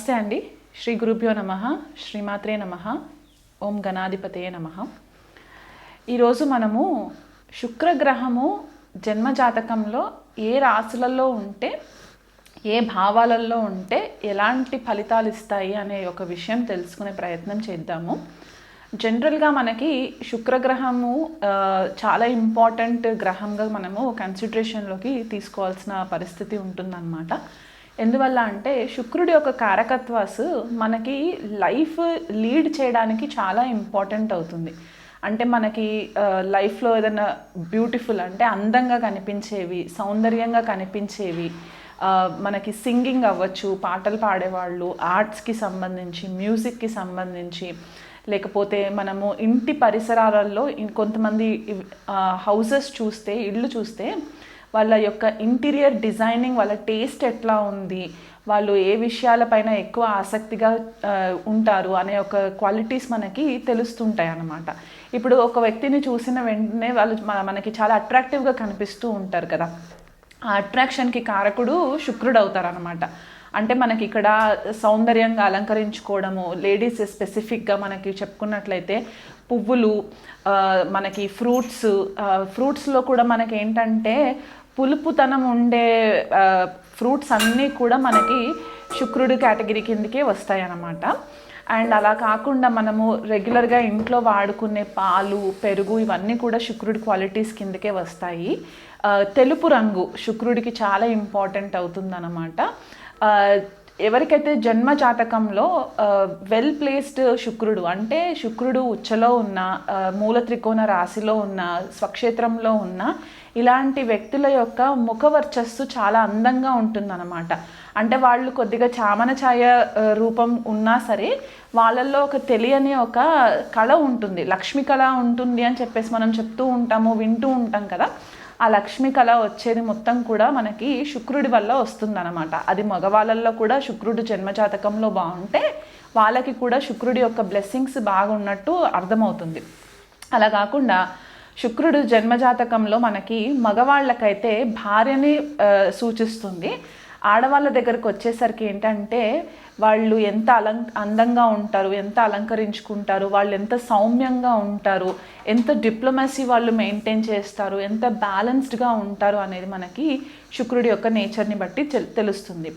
నమస్తే అండి. శ్రీ గురుభ్యో నమః, శ్రీమాత్రే నమః, ఓం గణాధిపతయే నమః. ఈరోజు మనము శుక్రగ్రహము జన్మజాతకంలో ఏ రాశులలో ఉంటే, ఏ భావాలలో ఉంటే ఎలాంటి ఫలితాలు ఇస్తాయి అనే ఒక విషయం తెలుసుకునే ప్రయత్నం చేద్దాము. జనరల్గా మనకి శుక్రగ్రహము చాలా ఇంపార్టెంట్ గ్రహంగా మనము కన్సిడరేషన్లోకి తీసుకోవాల్సిన పరిస్థితి ఉంటుందన్నమాట. ఎందువల్ల అంటే శుక్రుడి యొక్క కారకత్వాసు మనకి లైఫ్ లీడ్ చేయడానికి చాలా ఇంపార్టెంట్ అవుతుంది. అంటే మనకి లైఫ్లో ఏదైనా బ్యూటిఫుల్ అంటే అందంగా కనిపించేవి, సౌందర్యంగా కనిపించేవి, మనకి సింగింగ్ అవ్వచ్చు, పాటలు పాడేవాళ్ళు, ఆర్ట్స్కి సంబంధించి, మ్యూజిక్కి సంబంధించి, లేకపోతే మనము ఇంటి పరిసరాలలో కొంతమంది హౌసెస్ చూస్తే, ఇళ్ళు చూస్తే వాళ్ళ యొక్క ఇంటీరియర్ డిజైనింగ్, వాళ్ళ టేస్ట్ ఎట్లా ఉంది, వాళ్ళు ఏ విషయాలపైన ఎక్కువ ఆసక్తిగా ఉంటారు అనే ఒక క్వాలిటీస్ మనకి తెలుస్తుంటాయి అన్నమాట. ఇప్పుడు ఒక వ్యక్తిని చూసిన వెంటనే వాళ్ళు మనకి చాలా అట్రాక్టివ్గా కనిపిస్తూ ఉంటారు కదా. ఆ అట్రాక్షన్కి కారకుడు శుక్రుడు అవుతారనమాట. అంటే మనకి ఇక్కడ సౌందర్యంగా అలంకరించుకోవడము, లేడీస్ స్పెసిఫిక్గా మనకి చెప్పుకున్నట్లయితే పువ్వులు, మనకి ఫ్రూట్స్లో కూడా మనకి ఏంటంటే పులుపుతనం ఉండే ఫ్రూట్స్ అన్నీ కూడా మనకి శుక్రుడి కేటగిరీ కిందకే వస్తాయి అన్నమాట. అండ్ అలా కాకుండా మనము రెగ్యులర్గా ఇంట్లో వాడుకునే పాలు, పెరుగు ఇవన్నీ కూడా శుక్రుడి క్వాలిటీస్ కిందకే వస్తాయి. తెలుపు రంగు శుక్రుడికి చాలా ఇంపార్టెంట్ అవుతుందన్నమాట. ఎవరికైతే జన్మ జాతకంలో వెల్ ప్లేస్డ్ శుక్రుడు అంటే శుక్రుడు ఉచ్చలో ఉన్న, మూల త్రికోణ రాశిలో ఉన్న, స్వక్షేత్రంలో ఉన్న ఇలాంటి వ్యక్తుల యొక్క ముఖ వర్చస్సు చాలా అందంగా ఉంటుందన్నమాట. అంటే వాళ్ళు కొద్దిగా చామన ఛాయ రూపం ఉన్నా సరే వాళ్ళల్లో ఒక తెలియని ఒక కళ ఉంటుంది, లక్ష్మి కళ ఉంటుంది అని చెప్పేసి మనం చెప్తూ ఉంటాము, వింటూ ఉంటాం కదా. ఆ లక్ష్మి కళ వచ్చేది మొత్తం కూడా మనకి శుక్రుడి వల్ల వస్తుందన్నమాట. అది మగవాళ్ళల్లో కూడా శుక్రుడు జన్మజాతకంలో బాగుంటే వాళ్ళకి కూడా శుక్రుడి యొక్క బ్లెస్సింగ్స్ బాగున్నట్టు అర్థమవుతుంది. అలా కాకుండా శుక్రుడు జన్మజాతకంలో మనకి మగవాళ్ళకైతే భార్యని సూచిస్తుంది. ఆడవాళ్ళ దగ్గరకు వచ్చేసరికి ఏంటంటే వాళ్ళు ఎంత అందంగా ఉంటారు, ఎంత అలంకరించుకుంటారు, వాళ్ళు ఎంత సౌమ్యంగా ఉంటారు, ఎంత డిప్లొమసీ వాళ్ళు మెయింటైన్ చేస్తారు, ఎంత బ్యాలెన్స్డ్గా ఉంటారు అనేది మనకి శుక్రుడి యొక్క నేచర్ని బట్టి తెలుస్తుంది.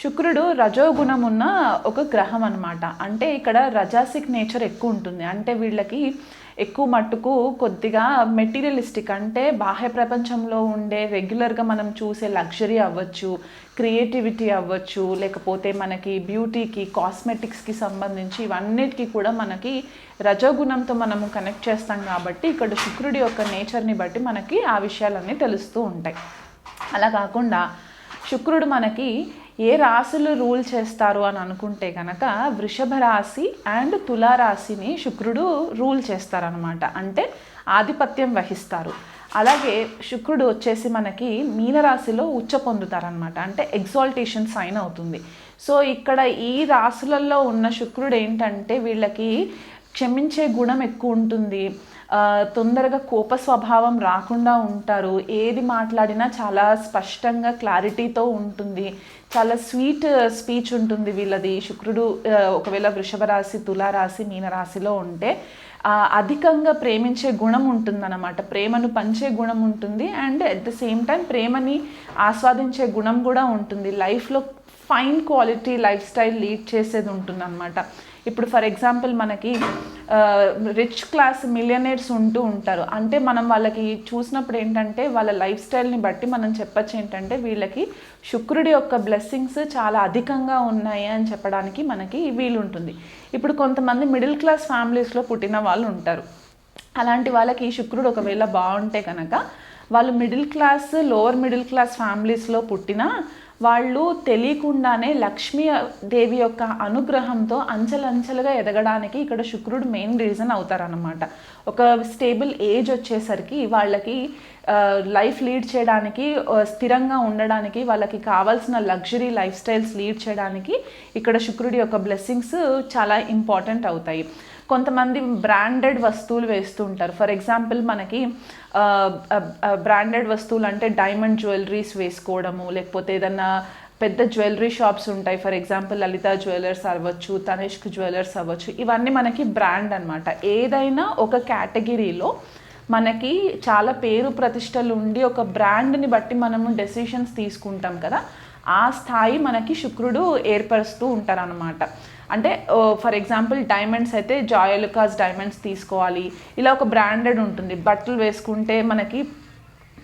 శుక్రుడు రజోగుణం ఉన్న ఒక గ్రహం అన్నమాట. అంటే ఇక్కడ రజాసిక్ నేచర్ ఎక్కువ ఉంటుంది. అంటే వీళ్ళకి ఎక్కువ మట్టుకు కొద్దిగా మెటీరియలిస్టిక్ అంటే బాహ్య ప్రపంచంలో ఉండే రెగ్యులర్గా మనం చూసే లగ్జరీ అవ్వచ్చు, క్రియేటివిటీ అవ్వచ్చు, లేకపోతే మనకి బ్యూటీకి, కాస్మెటిక్స్కి సంబంధించి ఇవన్నిటికీ కూడా మనకి రజోగుణంతో మనము కనెక్ట్ చేస్తాం. కాబట్టి ఇక్కడ శుక్రుడి యొక్క నేచర్ని బట్టి మనకి ఆ విషయాలన్నీ తెలుస్తూ ఉంటాయి. అలా కాకుండా శుక్రుడు మనకి ఏ రాశులు రూల్ చేస్తారు అని అనుకుంటే కనుక వృషభ రాశి అండ్ తులారాశిని శుక్రుడు రూల్ చేస్తారనమాట. అంటే ఆధిపత్యం వహిస్తారు. అలాగే శుక్రుడు వచ్చేసి మనకి మీనరాశిలో ఉచ్చ పొందుతారనమాట. అంటే ఎగ్జాల్టేషన్ సైన్ అవుతుంది. సో ఇక్కడ ఈ రాశులలో ఉన్న శుక్రుడు ఏంటంటే వీళ్ళకి క్షమించే గుణం ఎక్కువ ఉంటుంది, తొందరగా కోప స్వభావం రాకుండా ఉంటారు, ఏది మాట్లాడినా చాలా స్పష్టంగా క్లారిటీతో ఉంటుంది, చాలా స్వీట్ స్పీచ్ ఉంటుంది వీళ్ళది. శుక్రుడు ఒకవేళ వృషభ రాశి, తులారాశి, మీనరాశిలో ఉంటే అధికంగా ప్రేమించే గుణం ఉంటుందన్నమాట. ప్రేమను పంచే గుణం ఉంటుంది and at the same time ప్రేమని ఆస్వాదించే గుణం కూడా ఉంటుంది. లైఫ్లో fine quality life style lead చేసేది ఉంటుందన్నమాట. ఇప్పుడు ఫర్ ఎగ్జాంపుల్ మనకి రిచ్ క్లాస్ మిలియనర్స్ ఉంటూ ఉంటారు. అంటే మనం వాళ్ళకి చూసినప్పుడు ఏంటంటే వాళ్ళ లైఫ్ స్టైల్ని బట్టి మనం చెప్పచ్చు ఏంటంటే వీళ్ళకి శుక్రుడి యొక్క బ్లెస్సింగ్స్ చాలా అధికంగా ఉన్నాయి అని చెప్పడానికి మనకి వీలుంటుంది. ఇప్పుడు కొంతమంది మిడిల్ క్లాస్ ఫ్యామిలీస్లో పుట్టిన వాళ్ళు ఉంటారు. అలాంటి వాళ్ళకి శుక్రుడు ఒకవేళ బాగుంటే కనుక వాళ్ళు middle class, lower middle class ఫ్యామిలీస్లో పుట్టినా వాళ్ళు తెలియకుండానే లక్ష్మీదేవి యొక్క అనుగ్రహంతో అంచెలంచెలుగా ఎదగడానికి ఇక్కడ శుక్రుడు మెయిన్ రీజన్ అవుతారన్నమాట. ఒక స్టేబుల్ ఏజ్ వచ్చేసరికి వాళ్ళకి లైఫ్ లీడ్ చేయడానికి, స్థిరంగా ఉండడానికి, వాళ్ళకి కావాల్సిన లగ్జరీ లైఫ్ స్టైల్స్ లీడ్ చేయడానికి ఇక్కడ శుక్రుడి యొక్క బ్లెస్సింగ్స్ చాలా ఇంపార్టెంట్ అవుతాయి. కొంతమంది బ్రాండెడ్ వస్తువులు వేస్తూ ఉంటారు. ఫర్ ఎగ్జాంపుల్ మనకి బ్రాండెడ్ వస్తువులు అంటే డైమండ్ జ్యువెలరీస్ వేసుకోవడము, లేకపోతే ఏదన్నా పెద్ద జ్యువెలరీ షాప్స్ ఉంటాయి. ఫర్ ఎగ్జాంపుల్ లలిత జ్యువెలర్స్ అవ్వచ్చు, తనిష్క్ జ్యువెలర్స్ అవ్వచ్చు. ఇవన్నీ మనకి బ్రాండ్ అనమాట. ఏదైనా ఒక కేటగిరీలో మనకి చాలా పేరు ప్రతిష్టలు ఉండి ఒక బ్రాండ్ని బట్టి మనము డెసిషన్స్ తీసుకుంటాం కదా, ఆ స్థాయి మనకి శుక్రుడు ఏర్పరుస్తూ ఉంటారనమాట. అంటే ఫర్ ఎగ్జాంపుల్ డైమండ్స్ అయితే జాయలుకాస్ డైమండ్స్ తీసుకోవాలి, ఇలా ఒక బ్రాండెడ్ ఉంటుంది. బట్టలు వేసుకుంటే మనకి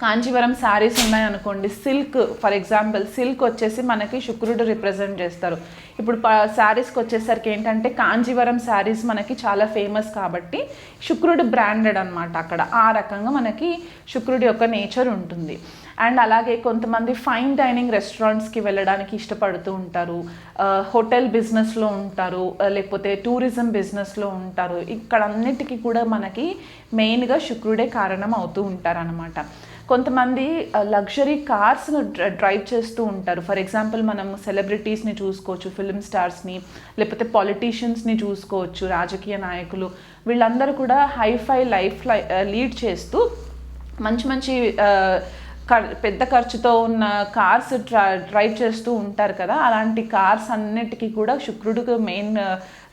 కాంచీవరం శారీస్ ఉన్నాయనుకోండి, సిల్క్ ఫర్ ఎగ్జాంపుల్, సిల్క్ వచ్చేసి మనకి శుక్రుడు రిప్రజెంట్ చేస్తారు. ఇప్పుడు శారీస్కి వచ్చేసరికి ఏంటంటే కాంచీవరం శారీస్ మనకి చాలా ఫేమస్ కాబట్టి శుక్రుడు బ్రాండెడ్ అనమాట. అక్కడ ఆ రకంగా మనకి శుక్రుడి యొక్క నేచర్ ఉంటుంది. అండ్ అలాగే కొంతమంది ఫైన్ డైనింగ్ రెస్టారెంట్స్కి వెళ్ళడానికి ఇష్టపడుతూ ఉంటారు, హోటల్ బిజినెస్లో ఉంటారు, లేకపోతే టూరిజం బిజినెస్లో ఉంటారు. ఇక్కడ అన్నిటికీ కూడా మనకి మెయిన్గా శుక్రుడే కారణం అవుతూ ఉంటారనమాట. కొంతమంది లగ్జరీ కార్స్ను డ్రైవ్ చేస్తూ ఉంటారు. ఫర్ ఎగ్జాంపుల్ మనం సెలబ్రిటీస్ని చూసుకోవచ్చు, ఫిల్మ్ స్టార్స్ని, లేకపోతే పొలిటీషియన్స్ని చూసుకోవచ్చు, రాజకీయ నాయకులు. వీళ్ళందరూ కూడా హైఫై లైఫ్ లీడ్ చేస్తూ మంచి మంచి పెద్ద ఖర్చుతో ఉన్న కార్స్ డ్రైవ్ చేస్తూ ఉంటారు కదా. అలాంటి కార్స్ అన్నిటికీ కూడా శుక్రుడికి మెయిన్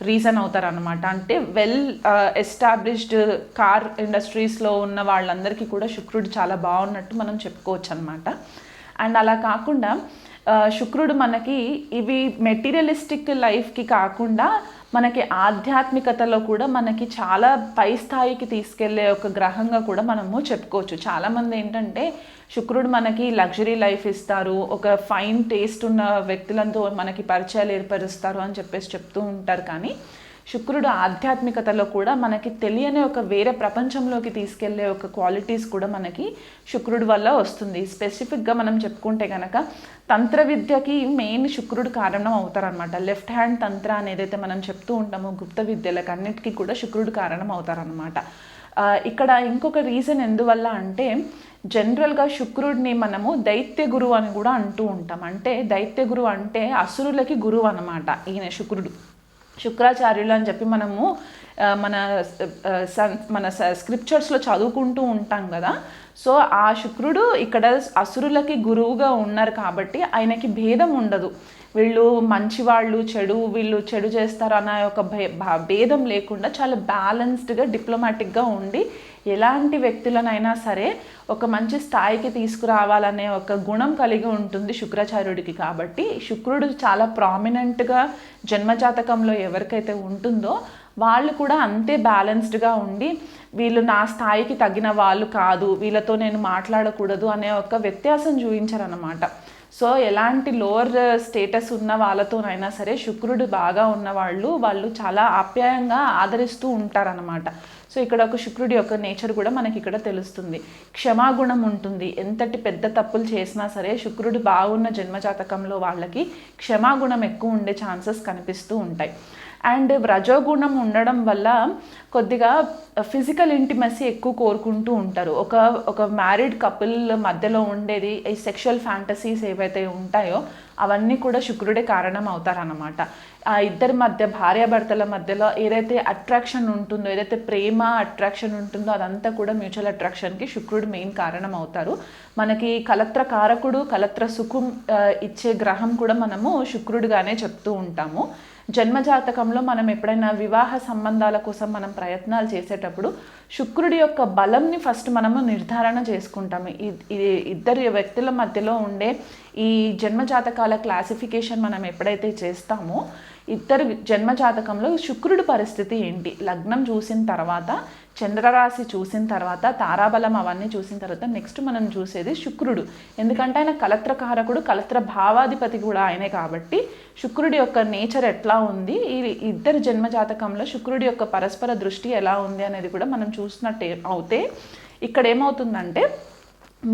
రీజన్ అవుతారనమాట. అంటే వెల్ ఎస్టాబ్లిష్డ్ కార్ ఇండస్ట్రీస్లో ఉన్న వాళ్ళందరికీ కూడా శుక్రుడు చాలా బాగున్నట్టు మనం చెప్పుకోవచ్చు అనమాట. అండ్ అలా కాకుండా శుక్రుడు మనకి ఇవి మెటీరియలిస్టిక్ లైఫ్కి కాకుండా మనకి ఆధ్యాత్మికతలో కూడా మనకి చాలా పై స్థాయికి తీసుకెళ్లే ఒక గ్రహంగా కూడా మనము చెప్పుకోవచ్చు. చాలామంది ఏంటంటే శుక్రుడు మనకి లగ్జరీ లైఫ్ ఇస్తారు, ఒక ఫైన్ టేస్ట్ ఉన్న వ్యక్తులతో మనకి పరిచయాలు ఏర్పరుస్తారు అని చెప్పేసి చెప్తూ ఉంటారు. కానీ శుక్రుడు ఆధ్యాత్మికతలో కూడా మనకి తెలియని ఒక వేరే ప్రపంచంలోకి తీసుకెళ్లే ఒక క్వాలిటీస్ కూడా మనకి శుక్రుడు వల్ల వస్తుంది. స్పెసిఫిక్గా మనం చెప్పుకుంటే కనుక తంత్ర విద్యకి మెయిన్ శుక్రుడు కారణం అవుతారనమాట. లెఫ్ట్ హ్యాండ్ తంత్ర అని ఏదైతే మనం చెప్తూ ఉంటామో గుప్త విద్యలకు అన్నిటికీ కూడా శుక్రుడు కారణం అవుతారనమాట. ఇక్కడ ఇంకొక రీజన్ ఎందువల్ల అంటే జనరల్గా శుక్రుడిని మనము దైత్య గురువు అని కూడా అంటూ ఉంటాం. అంటే దైత్య గురువు అంటే అసురులకి గురువు అనమాట ఈయన శుక్రుడు. శుక్రాచార్యులు అని చెప్పి మనము మన స్క్రిప్చర్స్లో చదువుకుంటూ ఉంటాం కదా. సో ఆ శుక్రుడు ఇక్కడ అసురులకి గురువుగా ఉన్నారు కాబట్టి ఆయనకి భేదం ఉండదు. వీళ్ళు మంచివాళ్ళు, వీళ్ళు చెడు చేస్తారు అన్న ఒక భేదం లేకుండా చాలా బ్యాలెన్స్డ్గా డిప్లొమాటిక్గా ఉండి ఎలాంటి వ్యక్తులనైనా సరే ఒక మంచి స్థాయికి తీసుకురావాలనే ఒక గుణం కలిగి ఉంటుంది శుక్రాచార్యుడికి. కాబట్టి శుక్రుడు చాలా ప్రామినెంట్గా జన్మజాతకంలో ఎవరికైతే ఉంటుందో వాళ్ళు కూడా అంతే బ్యాలెన్స్డ్గా ఉండి వీళ్ళు నా స్థాయికి తగిన వాళ్ళు కాదు, వీళ్ళతో నేను మాట్లాడకూడదు అనే ఒక వ్యత్యాసం చూపించారన్నమాట. సో ఎలాంటి లోవర్ స్టేటస్ ఉన్న వాళ్ళతోనైనా సరే శుక్రుడు బాగా ఉన్న వాళ్ళు చాలా ఆప్యాయంగా ఆదరిస్తూ ఉంటారన్నమాట. సో ఇక్కడ ఒక శుక్రుడి యొక్క నేచర్ కూడా మనకి ఇక్కడ తెలుస్తుంది. క్షమాగుణం ఉంటుంది. ఎంతటి పెద్ద తప్పులు చేసినా సరే శుక్రుడు బాగున్న జన్మజాతకంలో వాళ్ళకి క్షమాగుణం ఎక్కువ ఉండే ఛాన్సెస్ కనిపిస్తూ ఉంటాయి. అండ్ రజోగుణం ఉండడం వల్ల కొద్దిగా ఫిజికల్ ఇంటిమసీ ఎక్కువ కోరుకుంటూ ఉంటారు. ఒక మ్యారీడ్ కపుల్ మధ్యలో ఉండేది ఈ సెక్షువల్ ఫ్యాంటసీస్ ఏవైతే ఉంటాయో అవన్నీ కూడా శుక్రుడే కారణం అవుతారన్నమాట. ఆ ఇద్దరి మధ్య భార్యాభర్తల మధ్యలో ఏదైతే అట్రాక్షన్ ఉంటుందో, ఏదైతే ప్రేమ అట్రాక్షన్ ఉంటుందో అదంతా కూడా మ్యూచువల్ అట్రాక్షన్కి శుక్రుడు మెయిన్ కారణం అవుతారు. మనకి కలత్ర కారకుడు, కలత్ర సుఖం ఇచ్చే గ్రహం కూడా మనము శుక్రుడుగానే చెప్తూ ఉంటాము. జన్మజాతకంలో మనం ఎప్పుడైనా వివాహ సంబంధాల కోసం మనం ప్రయత్నాలు చేసేటప్పుడు శుక్రుడి యొక్క బలంని ఫస్ట్ మనము నిర్ధారణ చేసుకుంటాము. ఇద్దరు వ్యక్తుల మధ్యలో ఉండే ఈ జన్మజాతకాల క్లాసిఫికేషన్ మనం ఎప్పుడైతే చేస్తామో ఇద్దరు జన్మజాతకంలో శుక్రుడి పరిస్థితి ఏంటి, లగ్నం చూసిన తర్వాత, చంద్రరాశి చూసిన తర్వాత, తారాబలం అవన్నీ చూసిన తర్వాత నెక్స్ట్ మనం చూసేది శుక్రుడు. ఎందుకంటే ఆయన కలత్రకారకుడు, కలత్ర భావాధిపతి కూడా ఆయనే. కాబట్టి శుక్రుడి యొక్క నేచర్ ఎట్లా ఉంది, ఈ ఇద్దరు జన్మజాతకంలో శుక్రుడి యొక్క పరస్పర దృష్టి ఎలా ఉంది అనేది కూడా మనం చూసినట్టే అవుతే ఇక్కడ ఏమవుతుందంటే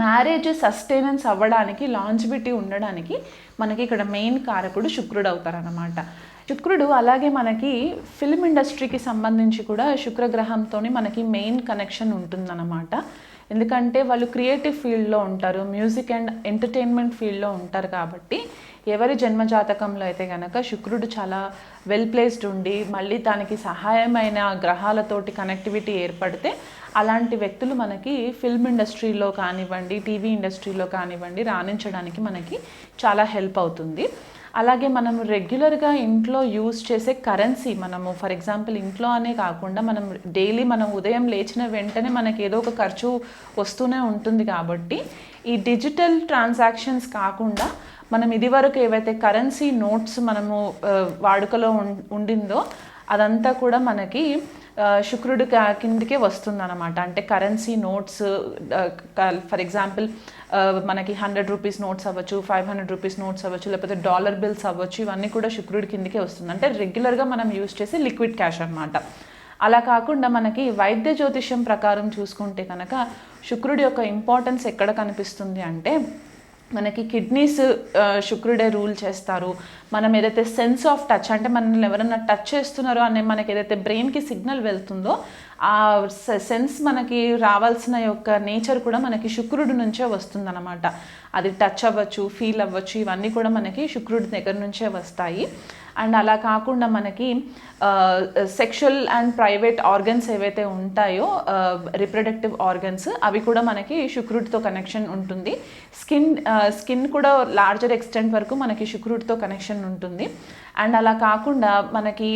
మ్యారేజ్ సస్టైనెన్స్ అవ్వడానికి, లాంజివిటీ ఉండడానికి మనకి ఇక్కడ మెయిన్ కారకుడు శుక్రుడు అవుతారన్నమాట. శుక్రుడు అలాగే మనకి ఫిల్మ్ ఇండస్ట్రీకి సంబంధించి కూడా శుక్రగ్రహంతో మనకి మెయిన్ కనెక్షన్ ఉంటుందన్నమాట. ఎందుకంటే వాళ్ళు క్రియేటివ్ ఫీల్డ్లో ఉంటారు, మ్యూజిక్ అండ్ ఎంటర్టైన్మెంట్ ఫీల్డ్లో ఉంటారు. కాబట్టి ఎవరి జన్మజాతకంలో అయితే కనుక శుక్రుడు చాలా వెల్ ప్లేస్డ్ ఉండి మళ్ళీ దానికి సహాయమైన గ్రహాలతోటి కనెక్టివిటీ ఏర్పడితే అలాంటి వ్యక్తులు మనకి ఫిల్మ్ ఇండస్ట్రీలో కానివ్వండి, టీవీ ఇండస్ట్రీలో కానివ్వండి రాణించడానికి మనకి చాలా హెల్ప్ అవుతుంది. అలాగే మనం రెగ్యులర్గా ఇంట్లో యూజ్ చేసే కరెన్సీ, మనము ఫర్ ఎగ్జాంపుల్ ఇంట్లో అనే కాకుండా మనం డైలీ మనం ఉదయం లేచిన వెంటనే మనకి ఏదో ఒక ఖర్చు వస్తూనే ఉంటుంది. కాబట్టి ఈ డిజిటల్ ట్రాన్సాక్షన్స్ కాకుండా మనం ఇదివరకు ఏవైతే కరెన్సీ నోట్స్ మనము వాడుకలో ఉండిందో అదంతా కూడా మనకి శుక్రుడి కిందకే వస్తుందన్నమాట. అంటే కరెన్సీ నోట్స్ ఫర్ ఎగ్జాంపుల్ మనకి 100 రూపీస్ నోట్స్ అవ్వచ్చు, 500 రూపీస్ నోట్స్ అవ్వచ్చు, లేకపోతే డాలర్ బిల్స్ అవ్వచ్చు, ఇవన్నీ కూడా శుక్రుడి కిందకే వస్తుంది. అంటే రెగ్యులర్గా మనం యూజ్ చేసే లిక్విడ్ క్యాష్ అనమాట. అలా కాకుండా మనకి వైద్య జ్యోతిష్యం ప్రకారం చూసుకుంటే కనుక శుక్రుడి యొక్క ఇంపార్టెన్స్ ఎక్కడ కనిపిస్తుంది అంటే మనకి కిడ్నీస్ శుక్రుడే రూల్ చేస్తారు. మనం ఏదైతే సెన్స్ ఆఫ్ టచ్, అంటే మనల్ని ఎవరైనా టచ్ చేస్తున్నారో అనే మనకి ఏదైతే బ్రెయిన్కి సిగ్నల్ వెళ్తుందో ఆ సెన్స్ మనకి రావాల్సిన యొక్క నేచర్ కూడా మనకి శుక్రుడి నుంచే వస్తుందన్నమాట. అది టచ్ అవ్వచ్చు, ఫీల్ అవ్వచ్చు, ఇవన్నీ కూడా మనకి శుక్రుడి దగ్గర నుంచే వస్తాయి. అండ్ అలా కాకుండా మనకి సెక్షువల్ అండ్ ప్రైవేట్ ఆర్గన్స్ ఏవైతే ఉంటాయో రిప్రొడక్టివ్ ఆర్గన్స్, అవి కూడా మనకి శుక్రుడితో కనెక్షన్ ఉంటుంది. స్కిన్ కూడా లార్జర్ ఎక్స్టెంట్ వరకు మనకి శుక్రుడితో కనెక్షన్ ఉంటుంది. అండ్ అలా కాకుండా మనకి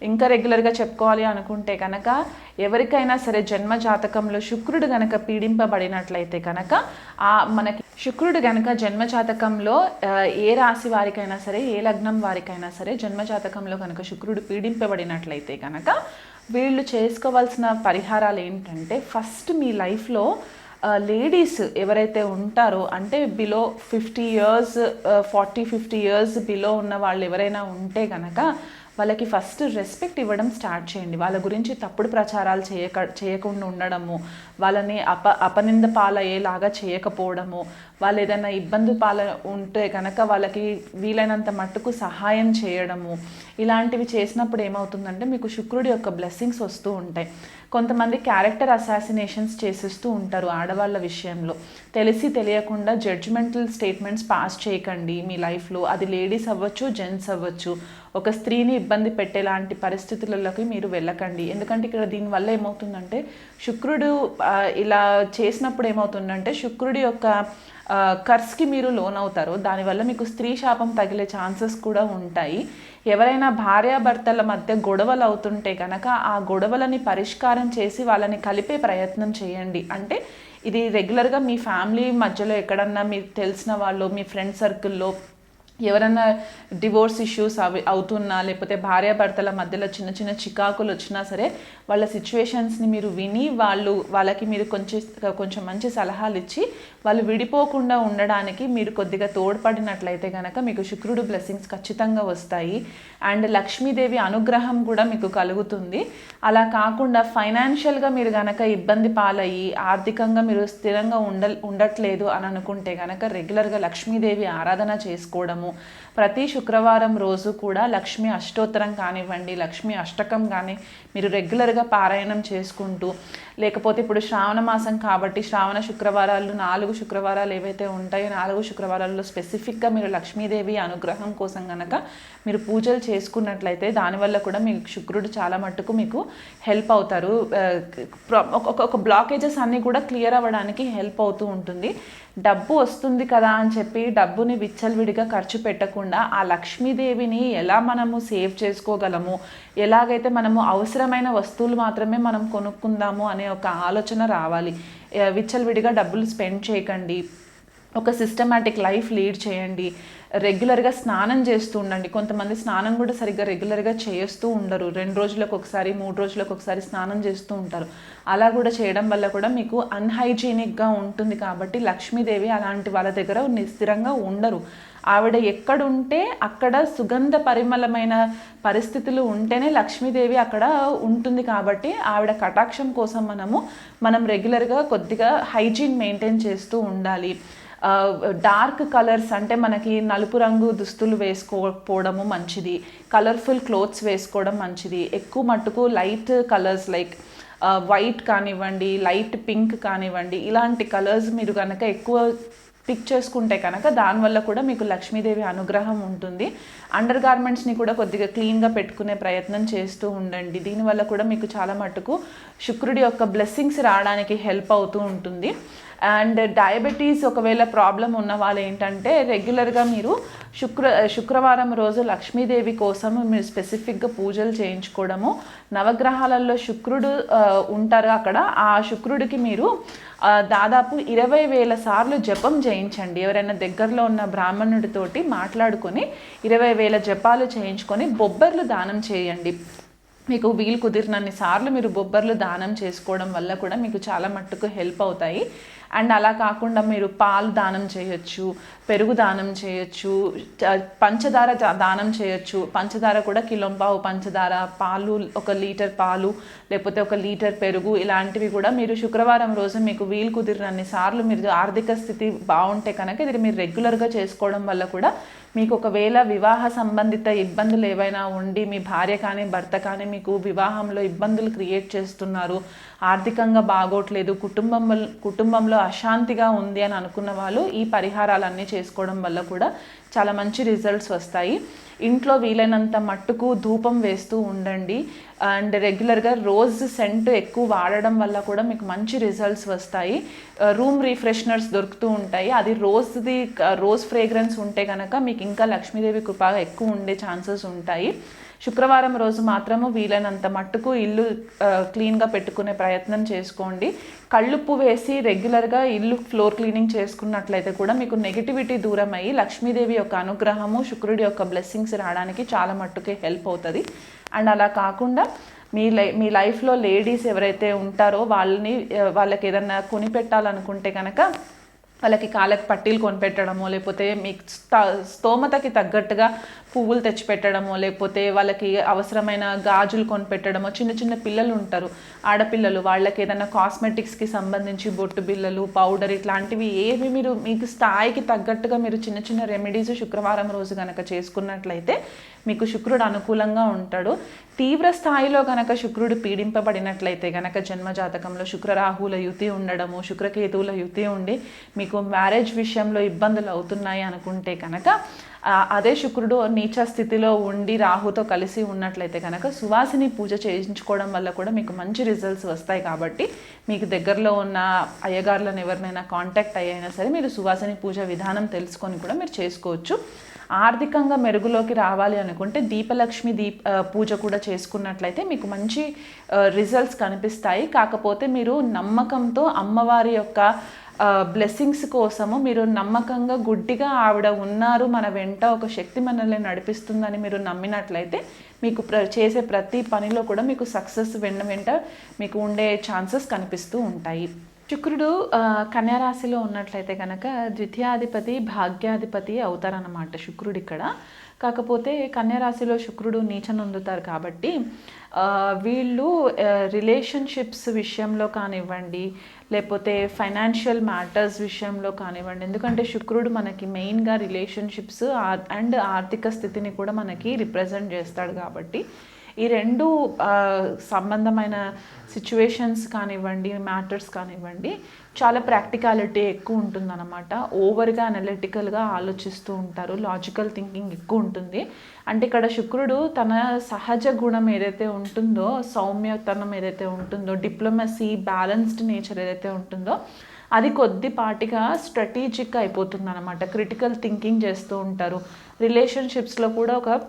ఇంకా రెగ్యులర్గా చెప్పుకోవాలి అనుకుంటే కనుక ఎవరికైనా సరే జన్మ జాతకంలో శుక్రుడు గనక పీడింపబడినట్లయితే కనుక మనకి శుక్రుడు గనక జన్మ జాతకంలో ఏ రాశి వారికైనా సరే, ఏ లగ్నం వారికైనా సరే జన్మ జాతకంలో కనుక శుక్రుడు పీడింపబడినట్లయితే కనుక వీళ్ళు చేసుకోవాల్సిన పరిహారాలు ఏంటంటే, ఫస్ట్ మీ లైఫ్లో లేడీస్ ఎవరైతే ఉంటారో, అంటే బిలో 50 ఇయర్స్ 40-50 ఇయర్స్ బిలో ఉన్న వాళ్ళు ఎవరైనా ఉంటే కనుక వాళ్ళకి ఫస్ట్ రెస్పెక్ట్ ఇవ్వడం స్టార్ట్ చేయండి. వాళ్ళ గురించి తప్పుడు ప్రచారాలు చేయకుండా ఉండడము, వాళ్ళని అపనింద పాలయ్యేలాగా చేయకపోవడము, వాళ్ళు ఏదైనా ఇబ్బంది ఉంటే కనుక వాళ్ళకి వీలైనంత మట్టుకు సహాయం చేయడము, ఇలాంటివి చేసినప్పుడు ఏమవుతుందంటే మీకు శుక్రుడి యొక్క బ్లెస్సింగ్స్ వస్తూ ఉంటాయి. కొంతమంది క్యారెక్టర్ అసాసినేషన్స్ చేసేస్తూ ఉంటారు ఆడవాళ్ళ విషయంలో. తెలిసి తెలియకుండా జడ్జిమెంటల్ స్టేట్మెంట్స్ పాస్ చేయకండి మీ లైఫ్లో. అది లేడీస్ అవ్వచ్చు, జెంట్స్ అవ్వచ్చు. ఒక స్త్రీని ఇబ్బంది పెట్టేలాంటి పరిస్థితులలోకి మీరు వెళ్ళకండి. ఎందుకంటే ఇక్కడ దీనివల్ల ఏమవుతుందంటే శుక్రుడు ఇలా చేసినప్పుడు ఏమవుతుందంటే శుక్రుడి యొక్క కర్స్కి మీరు లోన్ అవుతారు. దానివల్ల మీకు స్త్రీ శాపం తగిలే ఛాన్సెస్ కూడా ఉంటాయి. ఎవరైనా భార్యాభర్తల మధ్య గొడవలు అవుతుంటే కనుక ఆ గొడవలని పరిష్కారం చేసి వాళ్ళని కలిపే ప్రయత్నం చేయండి. అంటే ఇది రెగ్యులర్గా మీ ఫ్యామిలీ మధ్యలో ఎక్కడన్నా మీకు తెలిసిన వాళ్ళు, మీ ఫ్రెండ్ సర్కిల్లో ఎవరన్నా డివోర్స్ ఇష్యూస్ అవుతున్నా, లేకపోతే భార్యాభర్తల మధ్యలో చిన్న చిన్న చికాకులు వచ్చినా సరే వాళ్ళ సిచ్యువేషన్స్ని మీరు విని వాళ్ళకి మీరు కొంచెం మంచి సలహాలు ఇచ్చి వాళ్ళు విడిపోకుండా ఉండడానికి మీరు కొద్దిగా తోడ్పడినట్లయితే కనుక మీకు శుక్రుడు బ్లెస్సింగ్స్ ఖచ్చితంగా వస్తాయి. అండ్ లక్ష్మీదేవి అనుగ్రహం కూడా మీకు కలుగుతుంది. అలా కాకుండా ఫైనాన్షియల్గా మీరు కనుక ఇబ్బంది పాలయ్యి ఆర్థికంగా మీరు స్థిరంగా ఉండట్లేదు అని అనుకుంటే కనుక రెగ్యులర్గా లక్ష్మీదేవి ఆరాధన చేసుకోవడము, ప్రతి శుక్రవారం రోజు కూడా లక్ష్మీ అష్టోత్తరం కానివ్వండి, లక్ష్మీ అష్టకం కానీ మీరు రెగ్యులర్గా పారాయణం చేసుకుంటూ, లేకపోతే ఇప్పుడు శ్రావణ మాసం కాబట్టి శ్రావణ శుక్రవారాలు 4 శుక్రవారాలు ఏవైతే ఉంటాయో 4 శుక్రవారాల్లో స్పెసిఫిక్గా మీరు లక్ష్మీదేవి అనుగ్రహం కోసం కనుక మీరు పూజలు చేసుకున్నట్లయితే దానివల్ల కూడా మీకు శుక్రుడు చాలా మట్టుకు మీకు హెల్ప్ అవుతారు. ఒక బ్లాకేజెస్ అన్నీ కూడా క్లియర్ అవ్వడానికి హెల్ప్ అవుతూ ఉంటుంది. డబ్బు వస్తుంది కదా అని చెప్పి డబ్బుని విచ్చలవిడిగా ఖర్చు పెట్టకుండా ఆ లక్ష్మీదేవిని ఎలా మనము సేవ్ చేసుకోగలము, ఎలాగైతే మనము అవసరమైన వస్తువులు మాత్రమే మనం కొనుక్కుందాము అనే ఒక ఆలోచన రావాలి. విచ్చలవిడిగా డబ్బులు స్పెండ్ చేయకండి. ఒక సిస్టమాటిక్ లైఫ్ లీడ్ చేయండి. రెగ్యులర్గా స్నానం చేస్తూ ఉండండి. కొంతమంది స్నానం కూడా సరిగ్గా రెగ్యులర్గా చేస్తూ ఉండరు. 2 రోజులకు ఒకసారి 3 రోజులకు ఒకసారి స్నానం చేస్తూ ఉంటారు. అలా కూడా చేయడం వల్ల కూడా మీకు అన్హైజీనిక్గా ఉంటుంది. కాబట్టి లక్ష్మీదేవి అలాంటి వాళ్ళ దగ్గర స్థిరంగా ఉండరు. ఆవిడ ఎక్కడుంటే అక్కడ సుగంధ పరిమళమైన పరిస్థితులు ఉంటేనే లక్ష్మీదేవి అక్కడ ఉంటుంది. కాబట్టి ఆవిడ కటాక్షం కోసం మనం రెగ్యులర్గా కొద్దిగా హైజీన్ మెయింటైన్ చేస్తూ ఉండాలి. డార్క్ కలర్స్ అంటే మనకి నలుపు రంగు దుస్తులు వేసుకోకపోవడము మంచిది. కలర్ఫుల్ క్లోత్స్ వేసుకోవడం మంచిది. ఎక్కువ మట్టుకు లైట్ కలర్స్ లైక్ వైట్ కానివ్వండి, లైట్ పింక్ కానివ్వండి, ఇలాంటి కలర్స్ మీరు కనుక ఎక్కువ పిక్ చేసుకుంటే కనుక దానివల్ల కూడా మీకు లక్ష్మీదేవి అనుగ్రహం ఉంటుంది. అండర్ గార్మెంట్స్ని కూడా కొద్దిగా క్లీన్గా పెట్టుకునే ప్రయత్నం చేస్తూ ఉండండి. దీనివల్ల కూడా మీకు చాలా మటుకు శుక్రుడి యొక్క బ్లెస్సింగ్స్ రావడానికి హెల్ప్ అవుతూ ఉంటుంది. అండ్ డయాబెటీస్ ఒకవేళ ప్రాబ్లం ఉన్న వాళ్ళు ఏంటంటే రెగ్యులర్గా మీరు శుక్రవారం రోజు లక్ష్మీదేవి కోసం మీరు స్పెసిఫిక్గా పూజలు చేయించుకోవడము, నవగ్రహాలలో శుక్రుడు ఉంటారు అక్కడ, ఆ శుక్రుడికి మీరు దాదాపు 20,000 సార్లు జపం చేయించండి. ఎవరైనా దగ్గరలో ఉన్న బ్రాహ్మణుడితోటి మాట్లాడుకొని 20,000 జపాలు చేయించుకొని బొబ్బర్లు దానం చేయండి. మీకు వీలు కుదిరినన్ని సార్లు మీరు బొబ్బర్లు దానం చేసుకోవడం వల్ల కూడా మీకు చాలా మట్టుకు హెల్ప్ అవుతాయి. అండ్ అలా కాకుండా మీరు పాలు దానం చేయొచ్చు, పెరుగు దానం చేయొచ్చు, పంచదార దానం చేయొచ్చు. పంచదార కూడా కిలోంపావు పంచదార, పాలు 1 లీటర్ పాలు, లేకపోతే 1 లీటర్ పెరుగు, ఇలాంటివి కూడా మీరు శుక్రవారం రోజు మీకు వీలు కుదిరినన్ని సార్లు మీరు ఆర్థిక స్థితి బాగుంటే కనుక ఇది మీరు రెగ్యులర్గా చేసుకోవడం వల్ల కూడా మీకు ఒకవేళ వివాహ సంబంధిత ఇబ్బందులు ఏవైనా ఉండి మీ భార్య కానీ భర్త కానీ మీకు వివాహంలో ఇబ్బందులు క్రియేట్ చేస్తున్నారు, ఆర్థికంగా బాగోట్లేదు, కుటుంబంలో అశాంతిగా ఉంది అని అనుకున్న వాళ్ళు ఈ పరిహారాలన్నీ చేసుకోవడం వల్ల కూడా చాలా మంచి రిజల్ట్స్ వస్తాయి. ఇంట్లో వీలైనంత మట్టుకు ధూపం వేస్తూ ఉండండి. అండ్ రెగ్యులర్గా రోజ్ సెంట్ ఎక్కువ వాడడం వల్ల కూడా మీకు మంచి రిజల్ట్స్ వస్తాయి. రూమ్ రిఫ్రెషనర్స్ దొరుకుతూ ఉంటాయి, అది రోజ్ ఫ్రేగ్రెన్స్ ఉంటే కనుక మీకు ఇంకా లక్ష్మీదేవి కృపగా ఎక్కువ ఉండే ఛాన్సెస్ ఉంటాయి. శుక్రవారం రోజు మాత్రము వీలైనంత మట్టుకు ఇల్లు క్లీన్గా పెట్టుకునే ప్రయత్నం చేసుకోండి. కళ్ళుప్పు వేసి రెగ్యులర్గా ఇల్లు ఫ్లోర్ క్లీనింగ్ చేసుకున్నట్లయితే కూడా మీకు నెగిటివిటీ దూరం అయ్యి లక్ష్మీదేవి యొక్క అనుగ్రహము, శుక్రుడి యొక్క బ్లెస్సింగ్స్ రావడానికి చాలా మట్టుకే హెల్ప్ అవుతుంది. అండ్ అలా కాకుండా మీ లైఫ్లో లేడీస్ ఎవరైతే ఉంటారో వాళ్ళకి ఏదన్నా కొనిపెట్టాలనుకుంటే కనుక వాళ్ళకి కాళ్ళకి పట్టీలు కొనిపెట్టడమో, లేకపోతే మీకు స్తోమతకి తగ్గట్టుగా పువ్వులు తెచ్చిపెట్టడమో, లేకపోతే వాళ్ళకి అవసరమైన గాజులు కొనిపెట్టడమో. చిన్న చిన్న పిల్లలు ఉంటారు, ఆడపిల్లలు, వాళ్ళకి ఏదైనా కాస్మెటిక్స్కి సంబంధించి బొట్టు బిళ్ళలు, పౌడర్, ఇట్లాంటివి ఏవి మీకు స్థాయికి తగ్గట్టుగా మీరు చిన్న చిన్న రెమెడీస్ శుక్రవారం రోజు కనుక చేసుకున్నట్లయితే మీకు శుక్రుడు అనుకూలంగా ఉంటాడు. తీవ్ర స్థాయిలో కనుక శుక్రుడు పీడింపబడినట్లయితే కనుక జన్మజాతకంలో శుక్రరాహుల యుతి ఉండడము, శుక్రకేతువుల యుతి ఉండి మీకు మ్యారేజ్ విషయంలో ఇబ్బందులు అవుతున్నాయి అనుకుంటే కనుక అదే శుక్రుడు నీచ స్థితిలో ఉండి రాహుతో కలిసి ఉన్నట్లయితే కనుక సువాసిని పూజ చేయించుకోవడం వల్ల కూడా మీకు మంచి రిజల్ట్స్ వస్తాయి. కాబట్టి మీకు దగ్గరలో ఉన్న అయ్యగారులను ఎవరినైనా కాంటాక్ట్ అయ్యైనా సరే మీరు సువాసిని పూజ విధానం తెలుసుకొని కూడా మీరు చేసుకోవచ్చు. ఆర్థికంగా మెరుగులోకి రావాలి అనుకుంటే దీపలక్ష్మి పూజ కూడా చేసుకున్నట్లయితే మీకు మంచి రిజల్ట్స్ కనిపిస్తాయి. కాకపోతే మీరు నమ్మకంతో అమ్మవారి యొక్క బ్లెస్సింగ్స్ కోసము మీరు నమ్మకంగా గుడ్డిగా ఆవిడ ఉన్నారు, మన వెంట ఒక శక్తి మనల్ని నడిపిస్తుందని మీరు నమ్మినట్లయితే మీకు చేసే ప్రతి పనిలో కూడా మీకు సక్సెస్ వెంట మీకు ఉండే ఛాన్సెస్ కనిపిస్తూ ఉంటాయి. శుక్రుడు కన్యారాశిలో ఉన్నట్లయితే కనుక ద్వితీయాధిపతి, భాగ్యాధిపతి అవుతారన్నమాట శుక్రుడు ఇక్కడ. కాకపోతే కన్యారాశిలో శుక్రుడు నీచనొందుతారు కాబట్టి వీళ్ళు రిలేషన్షిప్స్ విషయంలో కానివ్వండి, లేకపోతే ఫైనాన్షియల్ మ్యాటర్స్ విషయంలో కానివ్వండి, ఎందుకంటే శుక్రుడు మనకి మెయిన్గా రిలేషన్షిప్స్ అండ్ ఆర్థిక స్థితిని కూడా మనకి రిప్రజెంట్ చేస్తాడు. కాబట్టి ఈ రెండు సంబంధమైన సిచ్యువేషన్స్ కానివ్వండి, మ్యాటర్స్ కానివ్వండి, చాలా ప్రాక్టికాలిటీ ఎక్కువ ఉంటుందన్నమాట. ఓవర్గా అనలిటికల్గా ఆలోచిస్తూ ఉంటారు, లాజికల్ థింకింగ్ ఎక్కువ ఉంటుంది. అంటే ఇక్కడ శుక్రుడు తన సహజ గుణం ఏదైతే ఉంటుందో, సౌమ్యతనం ఏదైతే ఉంటుందో, డిప్లొమసీ, బ్యాలెన్స్డ్ నేచర్ ఏదైతే ఉంటుందో అది కొద్దిపాటిగా స్ట్రాటజిక్గా అయిపోతుంది అనమాట. క్రిటికల్ థింకింగ్ చేస్తూ ఉంటారు. రిలేషన్షిప్స్లో కూడా ఒక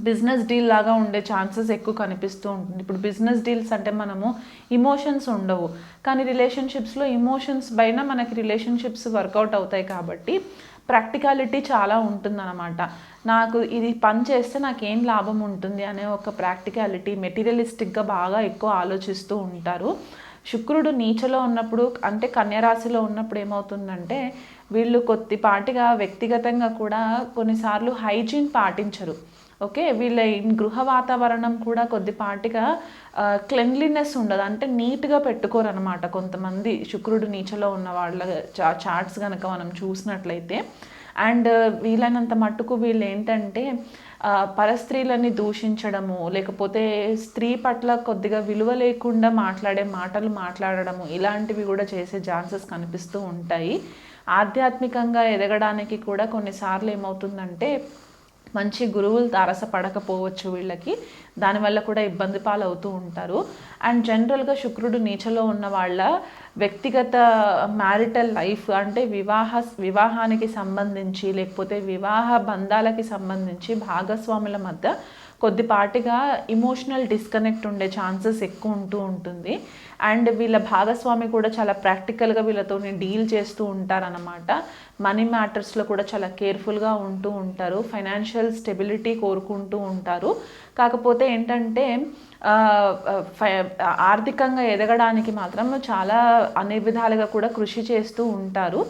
బిజినెస్ డీల్ లాగా ఉండే ఛాన్సెస్ ఎక్కువ కనిపిస్తూ ఉంటుంది. ఇప్పుడు బిజినెస్ డీల్స్ అంటే మనము ఇమోషన్స్ ఉండవు, కానీ రిలేషన్షిప్స్లో ఇమోషన్స్ పైన మనకి రిలేషన్షిప్స్ వర్కౌట్ అవుతాయి. కాబట్టి ప్రాక్టికాలిటీ చాలా ఉంటుందన్నమాట. నాకు ఇది పని చేస్తే నాకేం లాభం ఉంటుంది అనే ఒక ప్రాక్టికాలిటీ, మెటీరియలిస్టిక్గా బాగా ఎక్కువ ఆలోచిస్తూ ఉంటారు. శుక్రుడు నీచలో ఉన్నప్పుడు, అంటే కన్యరాశిలో ఉన్నప్పుడు ఏమవుతుందంటే వీళ్ళు కొద్దిపాటిగా వ్యక్తిగతంగా కూడా కొన్నిసార్లు హైజీన్ పాటించరు. ఓకే, వీళ్ళ గృహ వాతావరణం కూడా కొద్దిపాటిగా క్లెన్లీనెస్ ఉండదు, అంటే నీట్గా పెట్టుకోరు అనమాట. కొంతమంది శుక్రుడు నీచలో ఉన్న వాళ్ళ చార్ట్స్ కనుక మనం చూసినట్లయితే. అండ్ వీలైనంత మట్టుకు వీళ్ళు ఏంటంటే పరస్త్రీలని దూషించడము, లేకపోతే స్త్రీ పట్ల కొద్దిగా విలువ లేకుండా మాట్లాడే మాటలు మాట్లాడడము, ఇలాంటివి కూడా చేసే ఛాన్సెస్ కనిపిస్తూ ఉంటాయి. ఆధ్యాత్మికంగా ఎదగడానికి కూడా కొన్నిసార్లు ఏమవుతుందంటే మంచి గురువులు తారసపడకపోవచ్చు వీళ్ళకి, దానివల్ల కూడా ఇబ్బంది పాలవుతూ ఉంటారు. అండ్ జనరల్గా శుక్రుడు నీచలో ఉన్న వాళ్ళ వ్యక్తిగత మ్యారిటల్ లైఫ్ అంటే వివాహానికి సంబంధించి లేకపోతే వివాహ బంధాలకి సంబంధించి భాగస్వాముల మధ్య కొద్దిపాటిగా ఇమోషనల్ డిస్కనెక్ట్ ఉండే ఛాన్సెస్ ఎక్కువ ఉంటుంది. అండ్ వీళ్ళ భాగస్వామి కూడా చాలా ప్రాక్టికల్గా వీళ్ళతో డీల్ చేస్తూ ఉంటారన్నమాట. మనీ మ్యాటర్స్లో కూడా చాలా కేర్ఫుల్గా ఉంటూ ఉంటారు. ఫైనాన్షియల్ స్టెబిలిటీ కోరుకుంటూ ఉంటారు. కాకపోతే ఏంటంటే ఆర్థికంగా ఎదగడానికి మాత్రం చాలా అన్ని విధాలుగా కూడా కృషి చేస్తూ ఉంటారు.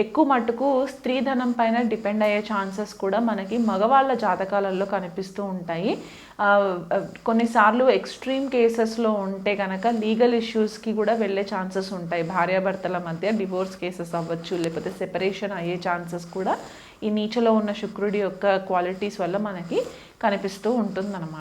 ఎక్కువ మట్టుకు స్త్రీధనం పైన డిపెండ్ అయ్యే ఛాన్సెస్ కూడా మనకి మగవాళ్ళ జాతకాలలో కనిపిస్తూ ఉంటాయి. కొన్నిసార్లు ఎక్స్ట్రీమ్ కేసెస్లో ఉంటే కనుక లీగల్ ఇష్యూస్కి కూడా వెళ్ళే ఛాన్సెస్ ఉంటాయి. భార్యాభర్తల మధ్య డివోర్స్ కేసెస్ అవ్వచ్చు, లేకపోతే సెపరేషన్ అయ్యే ఛాన్సెస్ కూడా ఈ నీచలో ఉన్న శుక్రుడి యొక్క క్వాలిటీస్ వల్ల మనకి కనిపిస్తూ ఉంటుందన్నమాట.